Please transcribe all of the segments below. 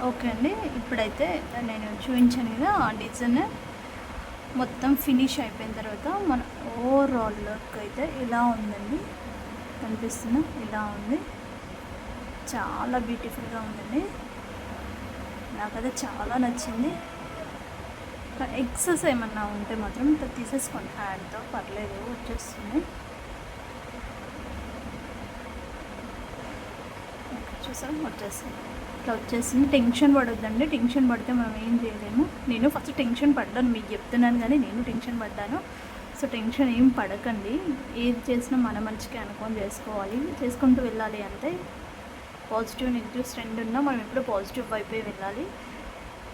Okay అండి. ఇప్పుడైతే నేను చూపించాను కదా ఆ డిజైన్ మొత్తం ఫినిష్ అయిపోయిన తర్వాత మన ఓవరాల్ లుక్ అయితే ఇలా ఉందండి. కనిపిస్తుందా? ఇలా ఉంది. చాలా బ్యూటిఫుల్గా ఉందండి. నాకైతే చాలా నచ్చింది. ఎక్సెస్ ఏమన్నా ఉంటే మాత్రం తీసేసుకోండి, హ్యాండ్తో పర్లేదు, వచ్చేస్తుంది. చూసారా, వచ్చేస్తుంది. ఇట్లా వచ్చేసింది. టెన్షన్ పడొద్దండి. టెన్షన్ పడితే మనం ఏం చేయలేము. నేను ఫస్ట్ టెన్షన్ పడ్డాను, మీకు చెప్తున్నాను కానీ నేను టెన్షన్ పడ్డాను. సో టెన్షన్ ఏం పడకండి. ఏది చేసినా మన మంచిగా అనుకొని చేసుకోవాలి, చేసుకుంటూ వెళ్ళాలి. అంతే. పాజిటివ్ నెగిటివ్స్ రెండు ఉన్నా మనం ఎప్పుడూ పాజిటివ్ వైపే వెళ్ళాలి.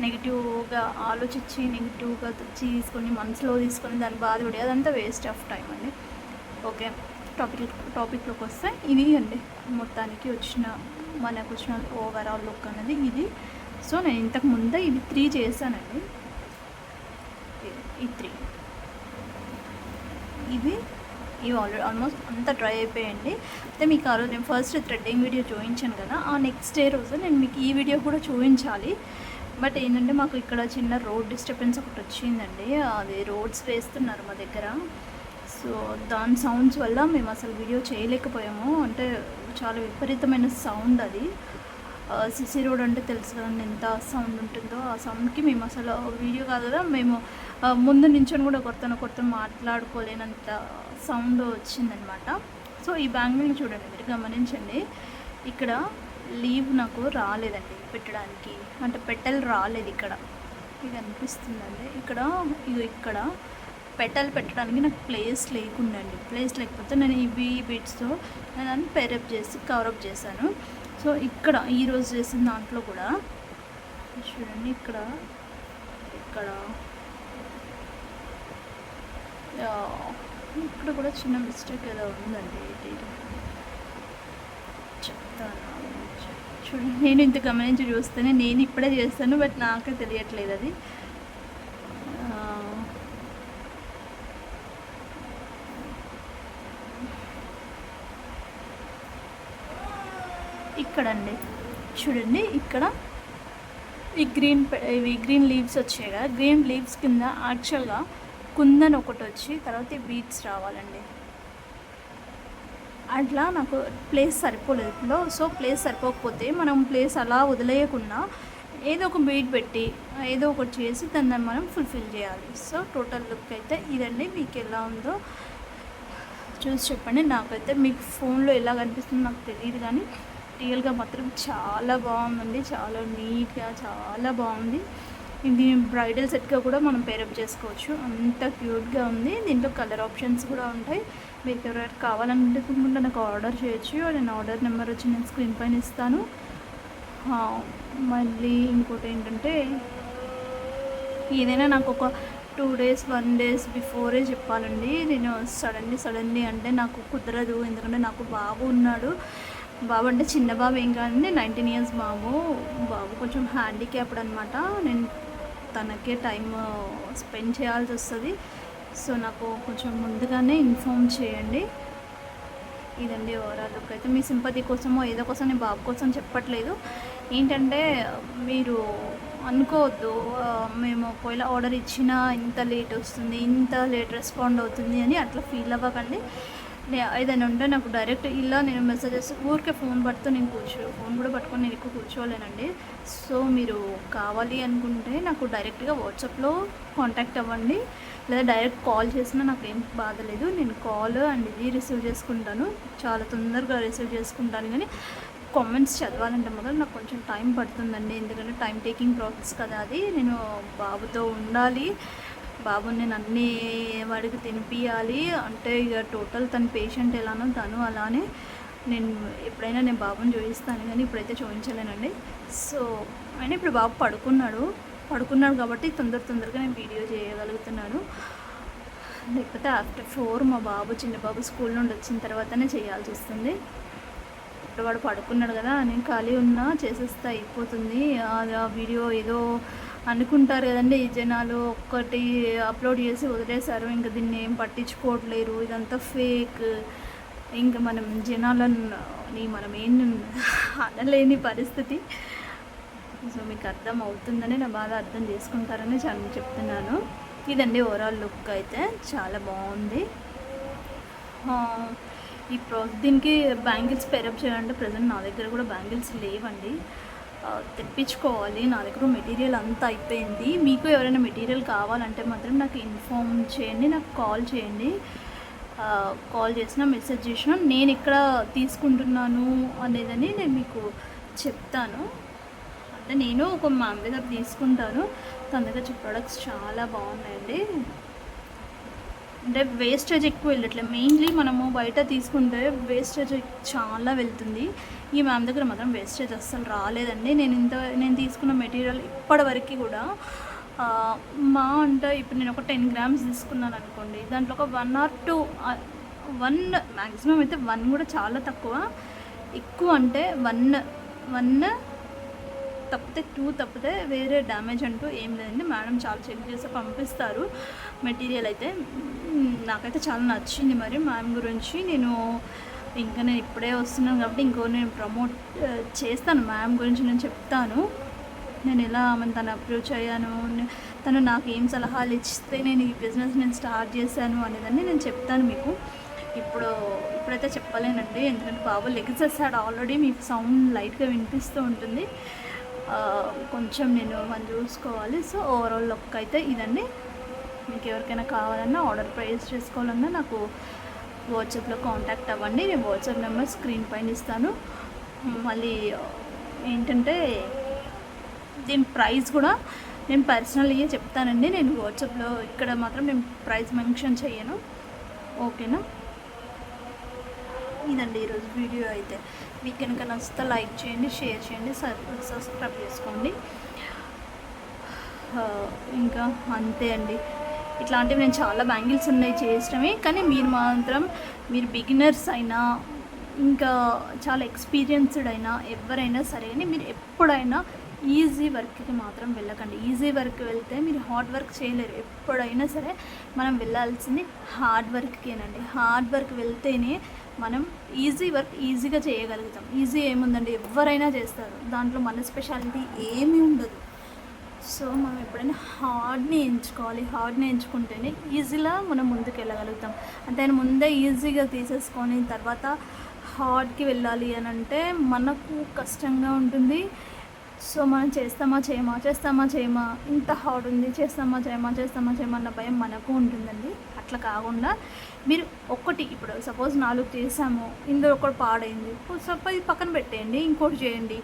నెగిటివ్గా ఆలోచించి నెగిటివ్గా తీసుకొని మనసులో తీసుకొని దాన్ని బాధపడి అదంతా వేస్ట్ ఆఫ్ టైం అండి. ఓకే, టాపిక్లోకి వస్తే ఇది అండి మొత్తానికి మనకు వచ్చిన ఓవరాల్ లుక్ అనేది ఇది. సో నేను ఇంతకు ముందే ఇది 3 చేశానండి. ఈ 3 ఇవి ఆల్మోస్ట్ అంతా డ్రై అయిపోయండి. అయితే మీకు ఆ రోజు నేను ఫస్ట్ థ్రెడ్డింగ్ వీడియో చూపించాను కదా, ఆ నెక్స్ట్ డే రోజు నేను మీకు ఈ వీడియో కూడా చూపించాలి. బట్ ఏంటంటే మాకు ఇక్కడ చిన్న రోడ్ డిస్టర్బెన్స్ ఒకటి వచ్చిందండి. అది రోడ్స్ వేస్తున్నారు మా దగ్గర. సో దాని సౌండ్స్ వల్ల మేము అసలు వీడియో చేయలేకపోయాము. అంటే చాలా విపరీతమైన సౌండ్ అది. సిసి రోడ్ అంటే తెలుసు కదండి ఎంత సౌండ్ ఉంటుందో. ఆ సౌండ్కి మేము అసలు వీడియో కాదు కదా, మేము ముందు నించొని కూడా ఒకరితో మాట్లాడుకోలేనంత సౌండ్ వచ్చిందనమాట. సో ఈ బ్యాంగిల్ని చూడండి, మీరు గమనించండి. ఇక్కడ లీవ్ నాకు రాలేదండి పెట్టడానికి, అంటే పెటల్ రాలేదు ఇక్కడ. ఇది అనిపిస్తుందండి ఇక్కడ పెటల్ పెట్టడానికి నాకు ప్లేస్ లేకుండండి. ప్లేస్ లేకపోతే నేను ఈ బీట్స్తో నేను పేరప్ చేసి కవరప్ చేశాను. సో ఇక్కడ ఈరోజు చేసిన దాంట్లో కూడా చూడండి, ఇక్కడ కూడా చిన్న మిస్టేక్ ఏదో ఉందండి. చెప్తాను చూడండి. నేను ఇంత గమనించి చూస్తేనే నేను ఇప్పుడే చేస్తాను, బట్ నాకే తెలియట్లేదు అది. ఇక్కడండి చూడండి, ఇక్కడ ఈ గ్రీన్ లీవ్స్ వచ్చాయి కదా, గ్రీన్ లీవ్స్ కింద యాక్చువల్గా కుందన్ ఒకటి వచ్చి తర్వాత ఈ బీట్స్ రావాలండి. అట్లా నాకు ప్లేస్ సరిపోలేదు. సో ప్లేస్ సరిపోకపోతే మనం ప్లేస్ అలా వదిలేయకుండా ఏదో ఒక బీట్ పెట్టి ఏదో ఒకటి చేసి దాన్ని మనం ఫుల్ఫిల్ చేయాలి. సో టోటల్ లుక్ అయితే ఇదండి. మీకు ఎలా ఉందో చూసి చెప్పండి. నాకైతే మీకు ఫోన్లో ఎలా కనిపిస్తుందో నాకు తెలియదు, కానీ రియల్గా మాత్రం చాలా బాగుందండి. చాలా నీట్గా చాలా బాగుంది. ఇది బ్రైడల్ సెట్గా కూడా మనం పేరప్ చేసుకోవచ్చు, అంత క్యూట్గా ఉంది. దీంట్లో కలర్ ఆప్షన్స్ కూడా ఉంటాయి. మీకు ఎవరైనా కావాలనుకుంటే నాకు ఆర్డర్ చేయొచ్చు. నేను ఆర్డర్ నెంబర్ వచ్చి నేను స్క్రీన్ పైన ఇస్తాను. మళ్ళీ ఇంకోటి ఏంటంటే, ఏదైనా నాకు ఒక 2 days 1 days బిఫోరే చెప్పాలండి. నేను సడన్లీ అంటే నాకు కుదరదు, ఎందుకంటే నాకు బాబు ఉన్నాడు. బాబు అంటే చిన్న బాబు ఏం కాదండి, 19 years బాబు కొంచెం హ్యాండిక్యాప్డ్ అనమాట. నేను తనకే టైం స్పెండ్ చేయాల్సి వస్తుంది. సో నాకు కొంచెం ముందుగానే ఇన్ఫామ్ చేయండి. ఇదండి ఓవరాల్ లుక్ అయితే. మీ సింపతి కోసమో ఏదో కోసం నేను బాబు కోసం చెప్పట్లేదు. ఏంటంటే మీరు అనుకోవద్దు, మేము ఒకవేళ ఆర్డర్ ఇచ్చినా ఇంత లేట్ వస్తుంది, ఇంత లేట్ రెస్పాండ్ అవుతుంది అని అట్లా ఫీల్ అవ్వకండి. ఏదైనా ఉంటే నాకు డైరెక్ట్ ఇలా నేను మెసేజెస్ ఊరికే ఫోన్ కూడా పట్టుకొని నేను ఎక్కువ కూర్చోలేనండి. సో మీరు కావాలి అనుకుంటే నాకు డైరెక్ట్గా వాట్సాప్లో కాంటాక్ట్ అవ్వండి, లేదా డైరెక్ట్ కాల్ చేసినా నాకు ఏం బాధ లేదు. నేను కాల్ అండ్ ఇది రిసీవ్ చేసుకుంటాను, చాలా తొందరగా రిసీవ్ చేసుకుంటాను. కానీ కామెంట్స్ చదవాలంటే మాత్రం నాకు కొంచెం టైం పడుతుందండి, ఎందుకంటే టైం టేకింగ్ ప్రాసెస్ కదా అది. నేను బాబుతో ఉండాలి, బాబుని నేను అన్నీ వాడికి తినిపించాలి. అంటే ఇక టోటల్ తన పేషెంట్ ఎలానో తను అలానే. నేను ఎప్పుడైనా నేను బాబుని చూపిస్తాను, కానీ ఇప్పుడైతే చూపించలేనండి. సో అయినా ఇప్పుడు బాబు పడుకున్నాడు కాబట్టి తొందరగా నేను వీడియో చేయగలుగుతున్నాను. లేకపోతే ఆఫ్టర్ 4 మా చిన్న బాబు స్కూల్ నుండి వచ్చిన తర్వాతనే చేయాల్సి వస్తుంది. ఇప్పుడు వాడు పడుకున్నాడు కదా, నేను ఖాళీ ఉన్నా చేసేస్తే అయిపోతుంది. ఆ వీడియో ఏదో అనుకుంటారు కదండి ఈ జనాలు, ఒక్కటి అప్లోడ్ చేసి వదిలేశారు, ఇంకా దీన్ని ఏం పట్టించుకోవట్లేరు, ఇదంతా ఫేక్. ఇంకా మనం ఏం అనలేని పరిస్థితి. సో మీకు అర్థం అవుతుందని, నా బాధ అర్థం చేసుకుంటారని చెప్తున్నాను. ఇదండి ఓవరాల్ లుక్ అయితే చాలా బాగుంది. దీనికి బ్యాంగిల్స్ పేరప్ చేయాలంటే ప్రజెంట్ నా దగ్గర కూడా బ్యాంగిల్స్ లేవండి, తెప్పించుకోవాలి. నా దగ్గర మెటీరియల్ అంతా అయిపోయింది. మీకు ఎవరైనా మెటీరియల్ కావాలంటే మాత్రం నాకు ఇన్ఫామ్ చేయండి, నాకు కాల్ చేయండి. కాల్ చేసినా మెసేజ్ చేసినా నేను ఎక్కడ తీసుకుంటున్నాను అనేదని నేను మీకు చెప్తాను. అంటే నేను ఒక మ్యామ్ దగ్గర తీసుకుంటాను, తన దగ్గర ప్రొడక్ట్స్ చాలా బాగున్నాయండి. అంటే వేస్టేజ్ ఎక్కువ వెళ్ళట్లేదు. మెయిన్లీ మనము బయట తీసుకుంటే వేస్టేజ్ చాలా వెళ్తుంది. ఈ మ్యామ్ దగ్గర మాత్రం వేస్టేజ్ అస్సలు రాలేదండి. నేను తీసుకున్న మెటీరియల్ ఇప్పటివరకు కూడా అంటే ఇప్పుడు నేను ఒక 10 grams తీసుకున్నాను అనుకోండి, దాంట్లో ఒక 1 or 2 1 మ్యాక్సిమం అయితే 1 కూడా చాలా తక్కువ. ఎక్కువ అంటే 1 తప్పితే 2 తప్పితే వేరే డ్యామేజ్ అంటూ ఏం లేదండి. మేడం చాలా చెక్ చేసి పంపిస్తారు మెటీరియల్ అయితే. నాకైతే చాలా నచ్చింది. మరి మ్యామ్ గురించి నేను ఇప్పుడే వస్తున్నాను కాబట్టి నేను ప్రమోట్ చేస్తాను. మ్యామ్ గురించి నేను చెప్తాను, నేను ఎలా తను అప్రోచ్ అయ్యాను, తను నాకు ఏం సలహాలు ఇస్తే నేను ఈ బిజినెస్ స్టార్ట్ చేశాను అనేదాన్ని నేను చెప్తాను మీకు. ఇప్పుడైతే చెప్పలేనండి, ఎందుకంటే బాబు లెగిసేసాడు ఆల్రెడీ. మీకు సౌండ్ లైట్గా వినిపిస్తూ ఉంటుంది, కొంచెం నేను మనం చూసుకోవాలి. సో ఓవరాల్ లుక్ అయితే ఇదండి. మీకు ఎవరికైనా కావాలన్నా ఆర్డర్ ప్రైస్ చేసుకోవాలన్నా నాకు వాట్సాప్లో కాంటాక్ట్ అవ్వండి. నేను వాట్సాప్ నెంబర్ స్క్రీన్ పైన ఇస్తాను. మళ్ళీ ఏంటంటే దీని ప్రైస్ కూడా నేను పర్సనల్గా చెప్తానండి. నేను వాట్సాప్లో ఇక్కడ మాత్రం నేను ప్రైస్ మెన్షన్ చేయను, ఓకేనా? ఇదండి ఈరోజు వీడియో అయితే. మీకు కనుక నచ్చితే లైక్ చేయండి, షేర్ చేయండి, సబ్స్క్రైబ్ చేసుకోండి. ఇంకా అంతే అండి. ఇట్లాంటివి నేను చాలా బ్యాంగిల్స్ ఉన్నాయి చేసినవి, కానీ మీరు బిగినర్స్ అయినా ఇంకా చాలా ఎక్స్పీరియన్స్డ్ అయినా ఎవరైనా సరే కానీ మీరు ఎప్పుడైనా ఈజీ వర్క్కి మాత్రం వెళ్ళకండి. ఈజీ వర్క్ వెళ్తే మీరు హార్డ్ వర్క్ చేయలేరు. ఎప్పుడైనా సరే మనం వెళ్ళాల్సింది హార్డ్ వర్క్కేనండి. హార్డ్ వర్క్ వెళ్తేనే మనం ఈజీ వర్క్ ఈజీగా చేయగలుగుతాం. ఈజీ ఏముందండి, ఎవరైనా చేస్తారు, దాంట్లో మన స్పెషాలిటీ ఏమీ ఉండదు. సో మనం ఎప్పుడైనా హార్డ్ని ఎంచుకోవాలి. హార్డ్ని ఎంచుకుంటేనే ఈజీగా మనం ముందుకు వెళ్ళగలుగుతాం. అంటే ముందే ఈజీగా తీసేసుకొని తర్వాత హార్డ్కి వెళ్ళాలి అని అంటే మనకు కష్టంగా ఉంటుంది. సో మనం చేస్తామా చేయమా, ఇంత హార్డ్ ఉంది, చేస్తామా చేయమా అన్న భయం మనకు ఉంటుందండి. అట్లా కాకుండా మీరు ఇప్పుడు సపోజ్ 4 చేసాము, ఇందులో ఒకటి పాడైంది, సపోజ్ ఇది పక్కన పెట్టేయండి, ఇంకోటి చేయండి.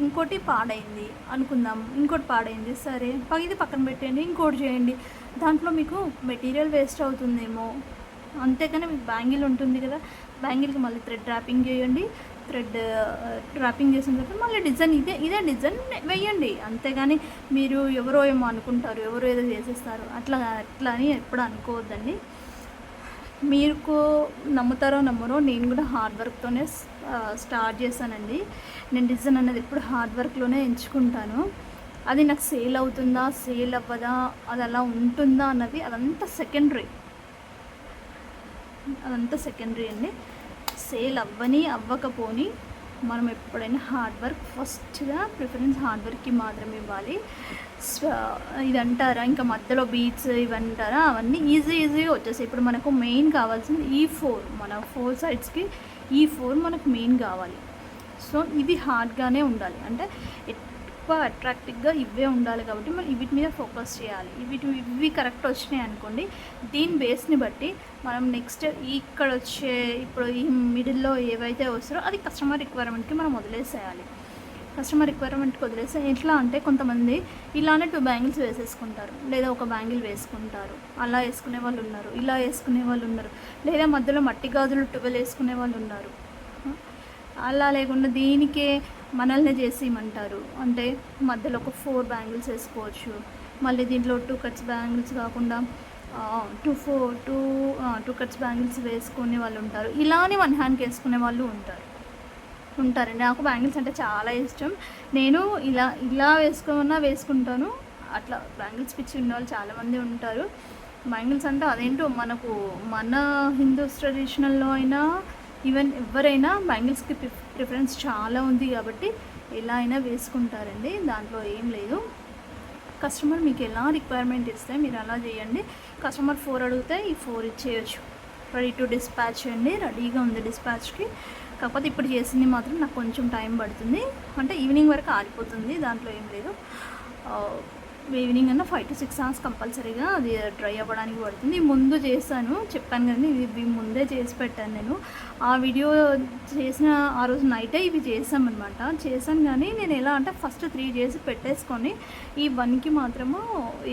ఇంకోటి పాడైంది అనుకుందాం, ఇంకోటి పాడైంది, సరే ఇది పక్కన పెట్టేయండి, ఇంకోటి చేయండి. దాంట్లో మీకు మెటీరియల్ వేస్ట్ అవుతుందేమో, అంతేకాని మీకు బ్యాంగిల్ ఉంటుంది కదా, బ్యాంగిల్కి మళ్ళీ థ్రెడ్ ర్యాపింగ్ చేయండి. థ్రెడ్ ర్యాపింగ్ చేసిన తర్వాత మళ్ళీ డిజైన్ ఇదే డిజైన్ వేయండి. అంతేగాని మీరు ఎవరో ఏమో అనుకుంటారు, ఎవరో ఏదో చేసేస్తారు, అట్లా అని ఎప్పుడు అనుకోవద్దండి. మీకు నమ్ముతారో నమ్మరో, నేను కూడా హార్డ్ వర్క్తోనే స్టార్ట్ చేశానండి. నేను డిజైన్ అనేది ఎప్పుడు హార్డ్ వర్క్లోనే ఎంచుకుంటాను. అది నాకు సేల్ అవుతుందా, సేల్ అవ్వదా, అది అలా ఉంటుందా అన్నది అదంతా సెకండరీ అండి. సేల్ అవ్వకపోని మనం ఎప్పుడైనా హార్డ్ వర్క్, ఫస్ట్గా ప్రిఫరెన్స్ హార్డ్ వర్క్కి మాత్రమే ఇవ్వాలి. ఇది అంటారా, ఇంకా మధ్యలో బీట్స్ ఇవంటారా, అవన్నీ ఈజీగా వచ్చేసాయి. ఇప్పుడు మనకు మెయిన్ కావాల్సింది మన 4 sides మనకు మెయిన్ కావాలి. సో ఇవి హార్డ్గానే ఉండాలి, అంటే ఎక్కువ అట్రాక్టివ్గా ఇవే ఉండాలి. కాబట్టి మనం వీటి మీద ఫోకస్ చేయాలి. ఇవి కరెక్ట్ వచ్చినాయి అనుకోండి, దీని బేస్ని బట్టి మనం నెక్స్ట్ ఇక్కడ ఇప్పుడు ఈ మిడిల్లో ఏవైతే వస్తారో అది కస్టమర్ రిక్వైర్మెంట్కి మనం వదిలేసేయాలి. కస్టమర్ రిక్వైర్మెంట్కి వదిలేస్తే ఎట్లా అంటే కొంతమంది ఇలానే 2 బ్యాంగిల్స్ వేసేసుకుంటారు, లేదా ఒక బ్యాంగిల్ వేసుకుంటారు. అలా వేసుకునే వాళ్ళు ఉన్నారు, ఇలా వేసుకునే వాళ్ళు ఉన్నారు, లేదా మధ్యలో మట్టి గాజులు 12 వేసుకునే వాళ్ళు ఉన్నారు. అలా లేకుండా దీనికే మనల్ని చేసి ఇమ్మంటారు. అంటే మధ్యలో ఒక 4 బ్యాంగిల్స్ వేసుకోవచ్చు. మళ్ళీ దీంట్లో 2 cuts బ్యాంగిల్స్ కాకుండా 2 cuts బ్యాంగిల్స్ వేసుకునే వాళ్ళు ఉంటారు. ఇలానే 1 handకి వేసుకునే వాళ్ళు ఉంటారండి. నాకు బ్యాంగిల్స్ అంటే చాలా ఇష్టం. నేను ఇలా వేసుకుంటాను. అట్లా బ్యాంగిల్స్ పిచ్చి ఉన్న వాళ్ళు చాలామంది ఉంటారు. బ్యాంగిల్స్ అంటే అదేంటో మన హిందూస్ ట్రెడిషనల్లో అయినా ఈవెన్ ఎవరైనా బ్యాంగిల్స్కి ప్రిఫరెన్స్ చాలా ఉంది. కాబట్టి ఎలా అయినా వేసుకుంటారండి, దాంట్లో ఏం లేదు. కస్టమర్ మీకు ఎలా రిక్వైర్మెంట్ ఇస్తే మీరు అలా చేయండి. కస్టమర్ 4 అడిగితే ఈ 4 ఇచ్చేయచ్చు. రెడీ టు డిస్పాచ్ అండి, రెడీగా ఉంది డిస్పాచ్కి. కాకపోతే ఇప్పుడు చేసింది మాత్రం నాకు కొంచెం టైం పడుతుంది, అంటే ఈవినింగ్ వరకు ఆరిపోతుంది, దాంట్లో ఏం లేదు. ఈవినింగ్ అన్న 5 to 6 hours కంపల్సరీగా అది డ్రై అవ్వడానికి పడుతుంది. ముందు చేశాను, చెప్పాను కానీ ఇవి ముందే చేసి పెట్టాను నేను. ఆ వీడియో చేసిన ఆ రోజు నైటే ఇవి చేశాను కానీ నేను ఎలా అంటే ఫస్ట్ 3 చేసి పెట్టేసుకొని ఈ 1కి మాత్రము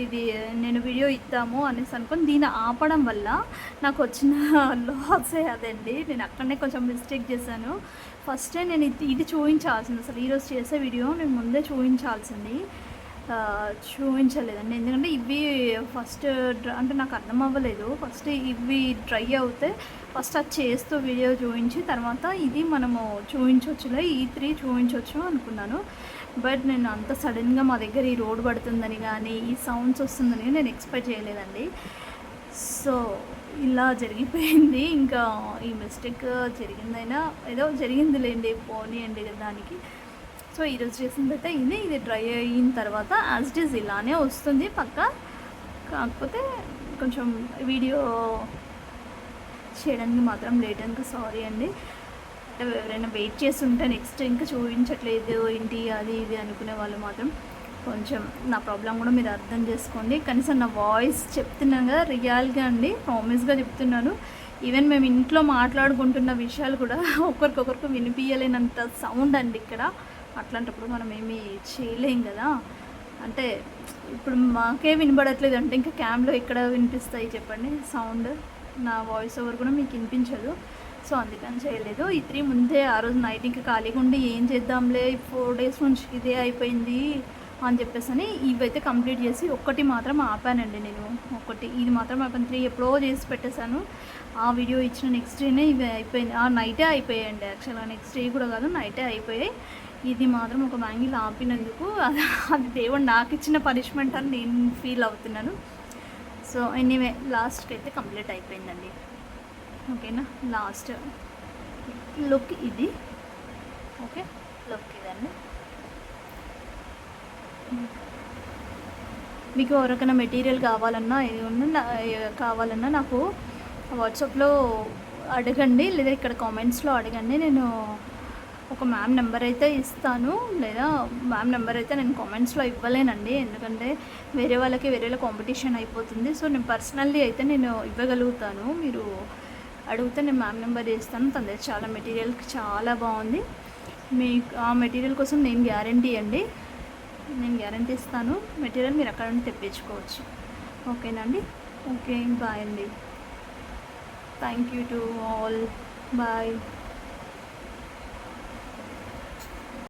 ఇది నేను వీడియో ఇద్దాము అనేసి అనుకొని దీన్ని ఆపడం వల్ల నాకు వచ్చిన లాసే అదండి. నేను అక్కడనే కొంచెం మిస్టేక్ చేశాను. ఫస్టే నేను ఇది చూపించాల్సింది, అసలు ఈరోజు చేసే వీడియో నేను ముందే చూపించలేదండి. ఎందుకంటే ఇవి ఫస్ట్ అంటే నాకు అర్థం అవ్వలేదు. ఫస్ట్ ఇవి డ్రై అవుతే ఫస్ట్ అది చేస్తూ వీడియో చూపించి తర్వాత ఇది మనము చూపించవచ్చులే, ఈ 3 చూపించవచ్చు అనుకున్నాను. బట్ నేను అంత సడన్గా మా దగ్గర ఈ రోడ్ పడుతుందని కానీ ఈ సౌండ్స్ వస్తుందని నేను ఎక్స్పెక్ట్ చేయలేదండి. సో ఇలా జరిగిపోయింది. ఇంకా ఈ మిస్టేక్ జరిగిందైనా ఏదో జరిగిందిలేండి, పోనీయండి దానికి. సో ఈరోజు చేసిన తర్వాత ఇది డ్రై అయిన తర్వాత యాజ్ ఇట్ ఈజ్ ఇలానే వస్తుంది పక్క. కాకపోతే కొంచెం వీడియో చేయడానికి మాత్రం లేట్, ఇంకా సారీ అండి. అంటే ఎవరైనా వెయిట్ చేస్తుంటే నెక్స్ట్ ఇంకా చూపించట్లేదు ఏంటి అది ఇది అనుకునే వాళ్ళు మాత్రం కొంచెం నా ప్రాబ్లం కూడా మీరు అర్థం చేసుకోండి. కనీసం నా వాయిస్ చెప్తున్నాను కదా రియల్గా అండి, ప్రామిస్గా చెప్తున్నాను. ఈవెన్ మేము ఇంట్లో మాట్లాడుకుంటున్న విషయాలు కూడా ఒకరికొకరికి వినిపించలేనంత సౌండ్ అండి ఇక్కడ. అట్లాంటప్పుడు మనం ఏమీ చేయలేం కదా. అంటే ఇప్పుడు మాకే వినబడట్లేదు అంటే ఇంకా క్యామ్లో ఎక్కడ వినిపిస్తాయి చెప్పండి సౌండ్. నా వాయిస్ ఓవర్ కూడా మీకు వినిపించదు. సో అందుకని చేయలేదు. ఈ 3 ముందే ఆ రోజు నైట్ ఇంకా ఖాళీగా ఉండి ఏం చేద్దాంలే 4 days నుంచి ఇదే అయిపోయింది అని చెప్పేసి అని ఇవైతే కంప్లీట్ చేసి ఒక్కటి మాత్రం ఆపానండి నేను. ఇది మాత్రం ఆపాను. 3 ఎప్పుడో చేసి పెట్టేశాను. ఆ వీడియో ఇచ్చిన నెక్స్ట్ డేనే ఇవి అయిపోయింది. ఆ నైటే అయిపోయాయండి యాక్చువల్గా, నెక్స్ట్ డే కూడా కాదు, నైటే అయిపోయాయి. ఇది మాత్రం ఒక బ్యాంగిల్ ఆపినందుకు అది దేవుడు నాకు ఇచ్చిన పనిష్మెంట్ అని నేను ఫీల్ అవుతున్నాను. సో ఎనీవే లాస్ట్కి అయితే కంప్లీట్ అయిపోయిందండి. ఓకేనా, లాస్ట్ లుక్ ఇది. ఓకే, లుక్ ఇదండి. మీకు ఎవరికైనా మెటీరియల్ కావాలన్నా నాకు వాట్సాప్లో అడగండి, లేదా ఇక్కడ కామెంట్స్లో అడగండి. నేను ఒక మ్యామ్ నెంబర్ అయితే ఇస్తాను, లేదా మ్యామ్ నెంబర్ అయితే నేను కామెంట్స్లో ఇవ్వలేనండి, ఎందుకంటే వేరే వాళ్ళ కాంపిటీషన్ అయిపోతుంది. సో నేను పర్సనల్లీ అయితే నేను ఇవ్వగలుగుతాను. మీరు అడిగితే నేను మ్యామ్ నెంబర్ ఇస్తాను. తన దగ్గర చాలా మెటీరియల్ చాలా బాగుంది. మీకు ఆ మెటీరియల్ కోసం నేను గ్యారంటీ ఇస్తాను. మెటీరియల్ మీరు అక్కడ నుండి తెప్పించుకోవచ్చు. ఓకేనండి. ఓకే, బాయ్ అండి. Thank you to all. Bye.